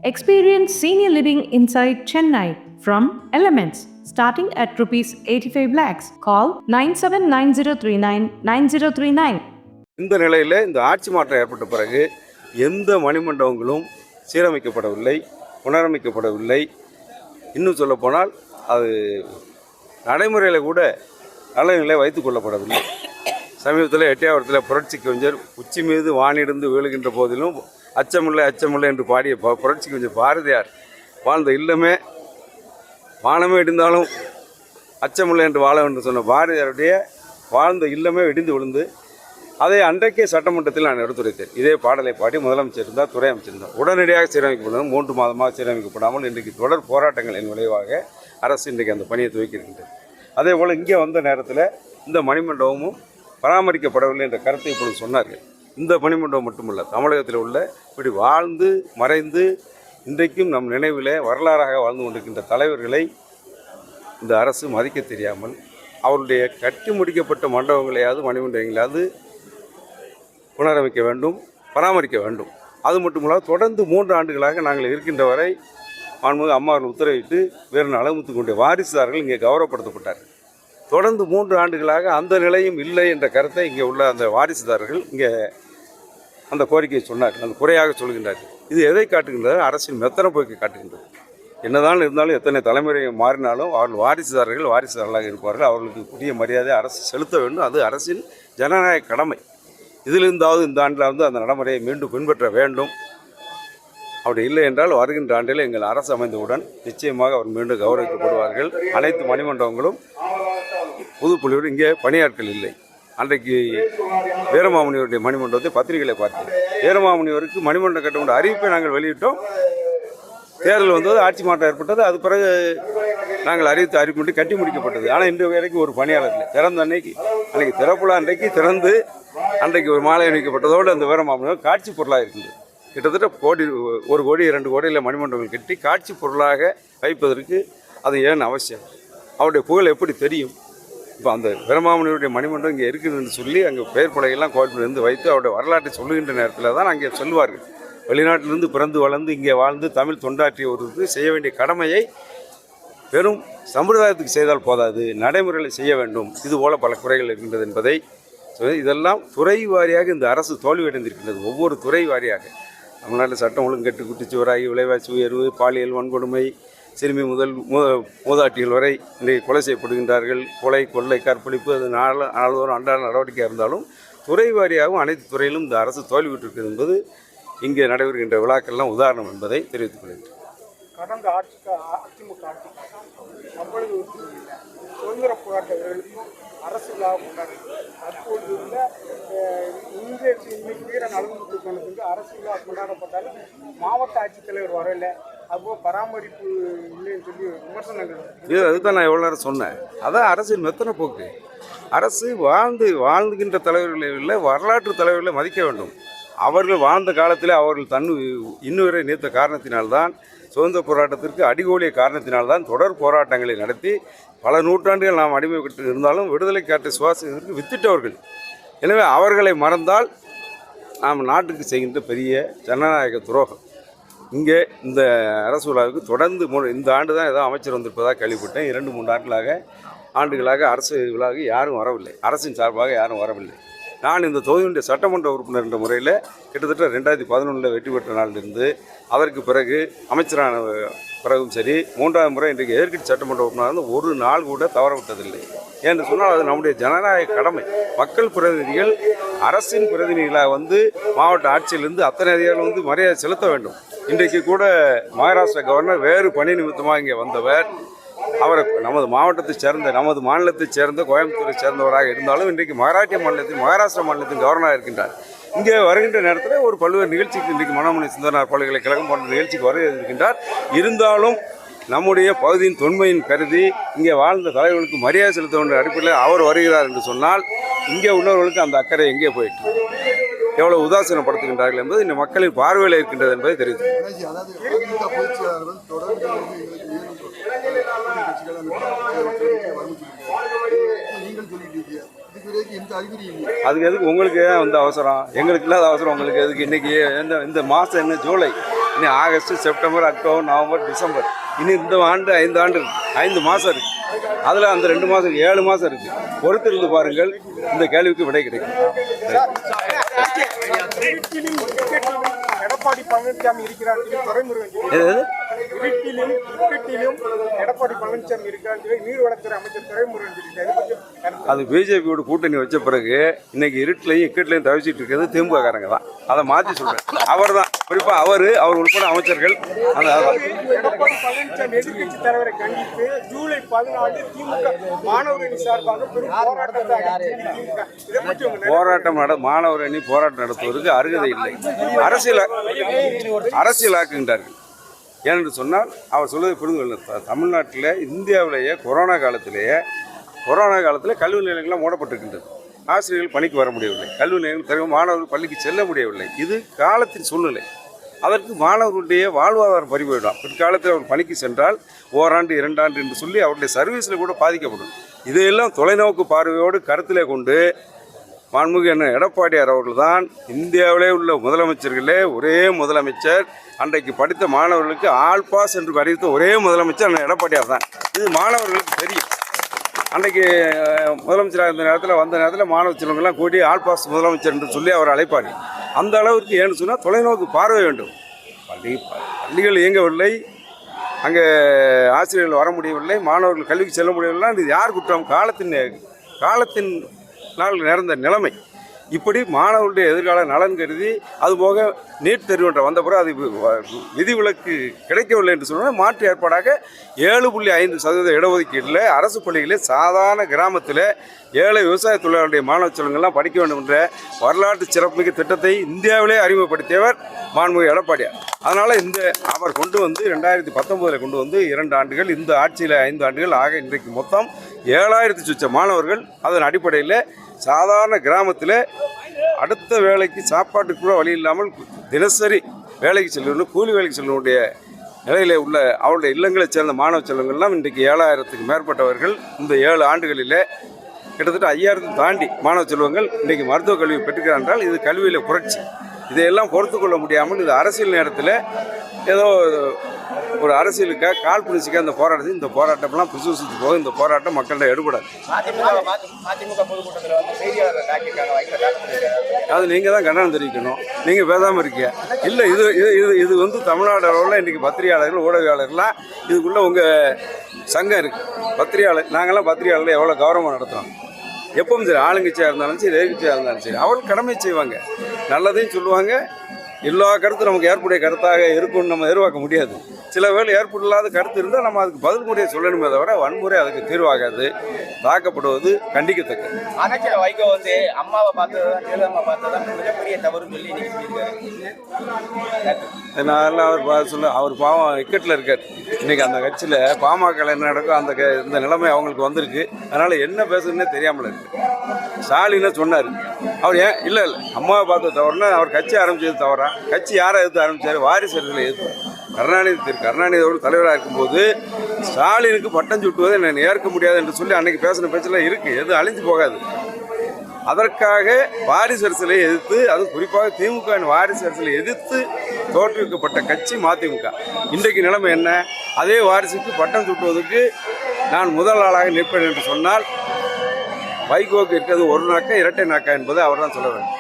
Experience senior living inside Chennai from Elements starting at rupees 85 lakhs. Call 9790399039. இந்த நிலையில் இந்த ஆட்சி மாற்றம் ஏற்பட்ட பிறகு எந்த மணிமண்டபங்களும் சீரமைக்கப்படவில்லை, புனரமைக்கப்படவில்லை. இன்னும் சொல்லப்போனால் அது நடைமுறையில் கூட நல்ல நிலை வைத்துக் கொள்ளப்படவில்லை. சமீபத்தில் எட்டயபுரத்தில் புரட்சி கவிஞர் உச்சி மீது வானிருந்து வீழுகின்ற போதிலும் அச்சமில்லை அச்சமில்லை என்று பாடிய புரட்சி கவிஞர் பாரதியார் வாழ்ந்த இல்லமே வானமே இடிந்தாலும் அச்சமில்லை என்று வாழ வேண்டும் சொன்ன பாரதியாருடைய வாழ்ந்த இல்லமே இடிந்து விழுந்து அதை அன்றைக்கே சட்டமன்றத்தில் நான் எடுத்துரைத்தேன். இதே பாடலை பாடி முதலமைச்சர் இருந்தால், துறை அமைச்சர் இருந்தார். உடனடியாக சீரமைக்கப்படும் 3 மாதமாக சீரமைக்கப்படாமல் இன்றைக்கு தொடர் போராட்டங்களின் விளைவாக அரசு இன்றைக்கு அந்த பணியை துவக்கியிருக்கின்றது. அதே போல் இங்கே வந்த நேரத்தில் இந்த மணிமண்டபமும் பராமரிக்கப்படவில்லை என்ற கருத்தை இப்பொழுது சொன்னார்கள். இந்த மணிமண்டபம் மட்டுமல்ல, தமிழகத்தில் உள்ள இப்படி வாழ்ந்து மறைந்து இன்றைக்கும் நம் நினைவில் வரலாறாக வாழ்ந்து கொண்டிருக்கின்ற தலைவர்களை இந்த அரசு மதிக்க தெரியாமல் அவருடைய கட்டி முடிக்கப்பட்ட மண்டபங்களையாவது மணிமண்டபங்களையாவது புனரமைக்க வேண்டும், பராமரிக்க வேண்டும். அது மட்டுமல்லாது தொடர்ந்து 3 ஆண்டுகளாக நாங்கள் இருக்கின்ற வரை மாண்புமிகு அம்மா அவர்கள் உத்தரவிட்டு வேறு அளமுத்து கொண்ட வாரிசுதாரர்கள் இங்கே கௌரவப்படுத்தப்பட்டார்கள். தொடர்ந்து 3 ஆண்டுகளாக அந்த நிலையும் இல்லை என்ற கருத்தை இங்கே உள்ள அந்த வாரிசுதாரர்கள் இங்கே அந்த கோரிக்கையை சொன்னார்கள், அந்த குறையாக சொல்கின்றார்கள். இது எதை காட்டுகின்றது? அரசின் மெத்தன போக்கை காட்டுகின்றது. என்னதான் இருந்தாலும் எத்தனை தலைமுறை மாறினாலும் அவர்கள் வாரிசுதாரர்களாக இருப்பார்கள். அவர்களுக்கு புதிய மரியாதை அரசு செலுத்த வேண்டும். அது அரசின் ஜனநாயக கடமை. இதிலிருந்தாவது இந்த ஆண்டில் அந்த நடைமுறையை மீண்டும் பின்பற்ற வேண்டும். அப்படி இல்லை என்றால் வருகின்ற ஆண்டில் எங்கள் அரசு அமைந்தவுடன் நிச்சயமாக அவர் மீண்டும் கௌரவிக்கப்படுவார்கள். அனைத்து மணிமண்டபங்களும் புதுப்புள்ளியோடு இங்கே பணியாட்கள் இல்லை. அன்றைக்கு வீரமாமுனிவருடைய மணிமண்டபத்தை பத்திரிகைகளை பார்த்தேன். வீரமாமுனிவருக்கு மணிமண்டபம் கட்ட வேண்டிய அறிவிப்பை நாங்கள் வெளியிட்டோம். தேர்தல் வந்தது, ஆட்சி மாற்றம் ஏற்பட்டது. அது பிறகு நாங்கள் அறிவிப்பு கட்டி முடிக்கப்பட்டது. ஆனால் இன்று வரைக்கும் ஒரு பணியாளர் இல்லை. திறந்த அன்னைக்கு திறப்புலா அன்றைக்கு திறந்து அன்றைக்கு ஒரு மாலை அணிவிக்கப்பட்டதோடு அந்த வீரமாமுனிவர் காட்சி பொருளாக இருக்குது. கிட்டத்தட்ட 1 கோடி 2 கோடியில் மணிமண்டபங்கள் கட்டி காட்சி பொருளாக வைப்பதற்கு அது ஏன் அவசியம்? அவருடைய புகழ் எப்படி தெரியும்? இப்போ அந்த வீரமாமுனிவருடைய மணிமண்டபம் இங்கே இருக்குதுன்னு சொல்லி அங்கே பெயர் பலகையெல்லாம் கோயிலிருந்து வைத்து அவருடைய வரலாற்றை சொல்லுகின்ற நேரத்தில் தான் அங்கே சொல்லுவார்கள். வெளிநாட்டிலிருந்து பிறந்து வளர்ந்து இங்கே வாழ்ந்து தமிழ் தொண்டாற்றிய ஒருவருக்கு செய்ய வேண்டிய கடமையை வெறும் சம்பிரதாயத்துக்கு செய்தால் போதாது, நடைமுறையில் செய்ய வேண்டும். இதுபோல் பல குறைகள் இருக்கின்றது என்பதை இதெல்லாம் துறை வாரியாக இந்த அரசு தோல்வியடைந்திருக்கின்றது. ஒவ்வொரு துறை வாரியாக தமிழ்நாட்டில் சட்டம் ஒழுங்கு கெட்டு குட்டிச்சுவராகி விலைவாசி உயர்வு, பாலியல் வன்கொடுமை, சிறுமி முதல் மூதாட்டிகள் வரை இன்றைக்கு கொலை செய்யப்படுகின்றார்கள். கொலை, கொள்ளை, கற்பழிப்பு அது நாள்தோறும் அன்றாட நடவடிக்கையாக இருந்தாலும் துறை வாரியாகவும் அனைத்து துறையிலும் இந்த அரசு தோல்வியுற்றிருக்கிறது என்பது இங்கே நடைபெறுகின்ற விழாக்கள்லாம் உதாரணம் என்பதை தெரிவித்துக் கொள்கின்றேன். கடந்த அதிமுக ஆட்சி அவ்வளவு சுதந்திர போராட்ட வீரர்களுக்கும் அரசு விழா கொண்டாடி தற்போது இருந்த இன்னைக்கு வீர நலமுத்து கொண்டதுக்கு அரசு விழா கொண்டாடப்பட்டாலும் மாவட்ட ஆட்சித்தலைவர் வரல, அதுபோல் பராமரிப்பு இல்லைன்னு சொல்லி விமர்சனங்கள். அதுதான் நான் எவ்வளோ நேரம் சொன்னேன். அதான் அரசின் மெத்தன போக்கு. அரசு வாழ்ந்துகின்ற தலைவர்களை இல்லை, வரலாற்று தலைவர்களை மதிக்க வேண்டும். அவர்கள் வாழ்ந்த காலத்தில் அவர்கள் இன்னுவரை நீத்த காரணத்தினால்தான், சுதந்திர போராட்டத்திற்கு அடிகோலிய காரணத்தினால்தான் தொடர் போராட்டங்களை நடத்தி பல நூற்றாண்டுகள் நாம் அடிமைப்பட்டு இருந்தாலும் விடுதலை காற்றை சுவாசிப்பதற்கு வித்திட்டவர்கள். எனவே அவர்களை மறந்தால் நாம் நாட்டுக்கு செய்கின்ற பெரிய ஜனநாயக துரோகம். இங்கே இந்த அரசு விழாவுக்கு தொடர்ந்து இந்த ஆண்டு தான் ஏதோ அமைச்சர் வந்திருப்பதாக கேள்விப்பட்டேன். 2-3 ஆண்டுகளாக அரசு விழாவுக்கு யாரும் வரவில்லை, அரசின் சார்பாக யாரும் வரவில்லை. நான் இந்த தொகுதியுடைய சட்டமன்ற உறுப்பினர் என்ற முறையில் கிட்டத்தட்ட 2011 வெற்றி பெற்ற நாளிலிருந்து அதற்கு பிறகு அமைச்சரான பிறகும் சரி, 3வது முறை இன்றைக்கு எதிர்க்கட்சி சட்டமன்ற உறுப்பினர் ஒரு நாள் கூட தவறவிட்டதில்லை. என்று சொன்னால் அது நம்முடைய ஜனநாயக கடமை. மக்கள் பிரதிநிதிகள் அரசின் பிரதிநிதிகளாக மாவட்ட ஆட்சியிலிருந்து அத்தனை அதிகாரிகள் மரியாதை செலுத்த வேண்டும். இன்றைக்கு கூட மகாராஷ்டிரா கவர்னர் வேறு பணி நிமித்தமாக இங்கே வந்தவர், அவர் நமது மாவட்டத்தைச் சேர்ந்த, நமது மாநிலத்தைச் சேர்ந்த, கோயம்புத்தூரை சேர்ந்தவராக இருந்தாலும் இன்றைக்கு மகாராஷ்டிரா மாநிலத்தின் கவர்னராக இருக்கின்றார். இங்கே வருகின்ற நேரத்தில் ஒரு பல்வேறு நிகழ்ச்சிக்கு இன்றைக்கு மனோன்மணி சுந்தரனார் பல்கலைக்கழகம் போன்ற நிகழ்ச்சிக்கு வர இருக்கின்றார். இருந்தாலும் நம்முடைய பகுதியின் தொன்மையின் கருதி இங்கே வாழ்ந்த தலைவர்களுக்கு மரியாதை செலுத்த வேண்டிய அடிப்படையில் அவர் வருகிறார் என்று சொன்னால் இங்கே உள்ளவர்களுக்கு அந்த அக்கறை எங்கே போயிட்டு எவ்வளவு உதாசீனப்படுத்துகின்றார்கள் என்பது இந்த மக்களின் பார்வையில் இருக்கின்றது என்பதை தெரிவித்து அதுக்கு எதுக்கு உங்களுக்கு ஏன் அவசரம்? எங்களுக்கு இல்லாத அவசரம் உங்களுக்கு எதுக்கு? இன்னைக்கு இந்த மாதம் என்ன, ஜூலை இனி August, September, October, November, December, இனி இந்த ஆண்டு 5 ஆண்டு இருக்கு, 5 மாதம் இருக்குது. அதில் அந்த 2 மாதம் 7 மாதம் இருக்குது. பொறுத்திருந்து பாருங்கள், இந்த கேள்விக்கு விடை கிடைக்கும். எடப்பாடி பழனிசாமி இருக்கிறார் துரைமுருகன் எடப்பாடி பழனிசாமி இருக்கிறார் நீர்வளத்துறை அமைச்சர் துரைமுருகன். அது பிஜேபியோட கூட்டணி வச்ச பிறகு இன்னைக்கு இருட்டிலையும் இக்கட்லையும் தவிச்சிட்டு இருக்கிறது திமுக காரங்க தான். அதை மாற்றி சொல்றேன். அவர் தான் குறிப்பாக அவர் உட்பட அமைச்சர்கள். அந்த எடப்பாடி பழனிசாமி எதிர்கட்சி தலைவரை கண்டித்து ஜூலை 14 திமுக மாணவர் அணி சார்பாக பெரும் போராட்டம் மாணவர் அணி போராட்டம் நடத்துவதற்கு அருகதை இல்லை. அரசியலாக்குகின்றார்கள். ஏனென்று சொன்னால் அவர் சொல்வதை புரிந்து கொள்ள, தமிழ்நாட்டில் இந்தியாவிலேயே கொரோனா காலத்தில் கல்வி நிலையங்கள்லாம் மூடப்பட்டிருக்கின்றது. ஆசிரியர்கள் பணிக்கு வர முடியவில்லை, கல்வி நிலையங்கள் தவிர மாணவர்கள் பள்ளிக்கு செல்ல முடியவில்லை. இது காலத்தின் சூழ்நிலை. அதற்கு மாணவர்களுடைய வாழ்வாதாரம் பறிபோயிடும். பிற்காலத்தில் அவர் பணிக்கு சென்றால் ஓராண்டு 2 ஆண்டு என்று சொல்லி அவருடைய சர்வீஸில் கூட பாதிக்கப்படும். இதையெல்லாம் தொலைநோக்கு பார்வையோடு கருத்திலே கொண்டு மாண்புமிகு எடப்பாடியார் அவர்கள் தான் இந்தியாவிலே உள்ள முதலமைச்சர்களே ஒரே முதலமைச்சர். அன்றைக்கு படித்த மாணவர்களுக்கு ஆல் பாஸ் என்று அறிவித்த ஒரே முதலமைச்சர் எடப்பாடியார் தான். இது மாணவர்களுக்கு தெரியும். அன்றைக்கு முதலமைச்சராக இருந்த நேரத்தில் வந்த நேரத்தில் மாணவ செல்வங்கள்லாம் கூடி ஆல் பாஸ் முதலமைச்சர் என்று சொல்லி அவர் அழைப்பார். அந்த அளவுக்கு ஏன்னு சொன்னால் தொலைநோக்கு பார்வை வேண்டும். பள்ளிகள் இயங்கவில்லை, அங்கே ஆசிரியர்கள் வர முடியவில்லை, மாணவர்கள் கல்விக்கு செல்ல முடியவில்லை. இது யார் குற்றம்? காலத்தின் நாள் நேர்ந்த நிலைமை. இப்படி மாணவர்களுடைய எதிர்கால நலன் கருதி, அதுபோக நீட் தேர்வு வந்த பிறகு அது விதிவிலக்கு கிடைக்கவில்லை என்று சொன்னால் மாற்று ஏற்பாடாக 7.5% இடஒதுக்கீட்டில் அரசு பள்ளிகளில் சாதாரண கிராமத்தில் ஏழை விவசாய தொழிலாளருடைய மாணவ செல்வங்கள்லாம் படிக்க வேண்டும் என்ற வரலாற்று சிறப்புமிக்க திட்டத்தை இந்தியாவிலே அறிமுகப்படுத்தியவர் மாண்புமிகு எடப்பாடியார். அதனால் அவர் கொண்டு வந்து 2019 கொண்டு வந்து 2 ஆண்டுகள், இந்த ஆட்சியில் 5 ஆண்டுகள் ஆக இன்றைக்கு மொத்தம் 7000 சுற்ற மாணவர்கள் அதன் அடிப்படையில் சாதாரண கிராமத்தில் அடுத்த வேலைக்கு சாப்பாட்டுக்கு கூட வழி இல்லாமல் தினசரி வேலைக்கு செல்வணும், கூலி வேலைக்கு செல்வனுடைய நிலையில் உள்ள அவருடைய இல்லங்களைச் சேர்ந்த மாணவ செல்வங்கள்லாம் இன்றைக்கு 7000க்கு மேற்பட்டவர்கள் இந்த 7 ஆண்டுகளில் கிட்டத்தட்ட 5000 தாண்டி மாணவ செல்வங்கள் இன்றைக்கு மருத்துவக் கல்வி பெற்றுக்கிறார் என்றால் இது கல்வியில் புரட்சி. இதையெல்லாம் பொறுத்து கொள்ள முடியாமல் இது அரசியல் நேரத்தில் ஏதோ ஒரு அரசியலுக்காக கால் பிடிச்சிக்க இந்த போராட்டம்லாம் பிசுபிசுத்து போக இந்த போராட்டம் மக்கள்கிட்ட எடுபடாது. அது நீங்கள் தான் கண்டனம் தெரிவிக்கணும். நீங்கள் பேசாமல் இருக்கீங்க. இல்லை, இது வந்து தமிழ்நாடு அளவில் இன்றைக்கி பத்திரிகையாளர்கள் ஊடகவியாளர்கள்லாம் இதுக்குள்ளே உங்கள் சங்கம் இருக்குது. நாங்கள்லாம் பத்திரிகையாளர்கள் எவ்வளோ கௌரவமாக நடத்துகிறோம். எப்பவும் சரி, ஆளுங்கட்சியாக இருந்தாலும் சரி, எதிர்கட்சியாக இருந்தாலும் சரி, அவர்கள் கடமை செய்வாங்க, நல்லதையும் சொல்லுவாங்க. எல்லா கருத்தும் நமக்கு ஏற்புடைய கருத்தாக இருக்கும்னு நம்ம எதிர்பார்க்க முடியாது. சில வேளை ஏற்புல்லாத கருத்து இருந்தால் நம்ம அதுக்கு பதில் முறையை சொல்லணுமே தவிர வன்முறை அதுக்கு தீர்வாகாது. தாக்கப்படுவது கண்டிக்கத்தக்கது. அமைச்சர் வைகோ வந்து அம்மாவை பார்த்ததான் மிகப்பெரிய தவறுன்னு சொல்லி நான் அவர் பாவம் இக்கட்டில் இருக்கார். இன்றைக்கி அந்த கட்சியில் பாமக என்ன நடக்கும் இந்த நிலைமை அவங்களுக்கு வந்திருக்கு. அதனால் என்ன பேசுறதுன்னே தெரியாமல் இருக்கு. ஸ்டாலினை சொன்னார். அவர் ஏன் இல்லை அம்மாவை பார்த்து தவறுனா அவர் கட்சி ஆரம்பிச்சது தவறா? கட்சி யாரை எதிர்த்து ஆரம்பித்தார்? வாரிசு அரசியலை எதிர்த்து கருணாநிதி தலைவராக இருக்கும்போது ஸ்டாலினுக்கு பட்டம் சுட்டுவதை நான் ஏற்க முடியாது என்று சொல்லி அன்னைக்கு பேசின பேச்செல்லாம் இருக்குது. எதுவும் அழிஞ்சு போகாது. அதற்காக வாரிசு அரசியலை எதிர்த்து, அது குறிப்பாக திமுக வாரிசு அரசியலை எதிர்த்து தோற்றுவிக்கப்பட்ட கட்சி மதிமுக. இன்றைக்கு நிலைமை என்ன? அதே வாரிசுக்கு பட்டம் சுட்டுவதற்கு நான் முதல் ஆளாக நிற்பேன் என்று சொன்னால் வைகோக்கு இருக்கிறது ஒரு நாக்கா இரட்டை நாக்கா என்பதை அவர் தான் சொல்ல வேண்டும்.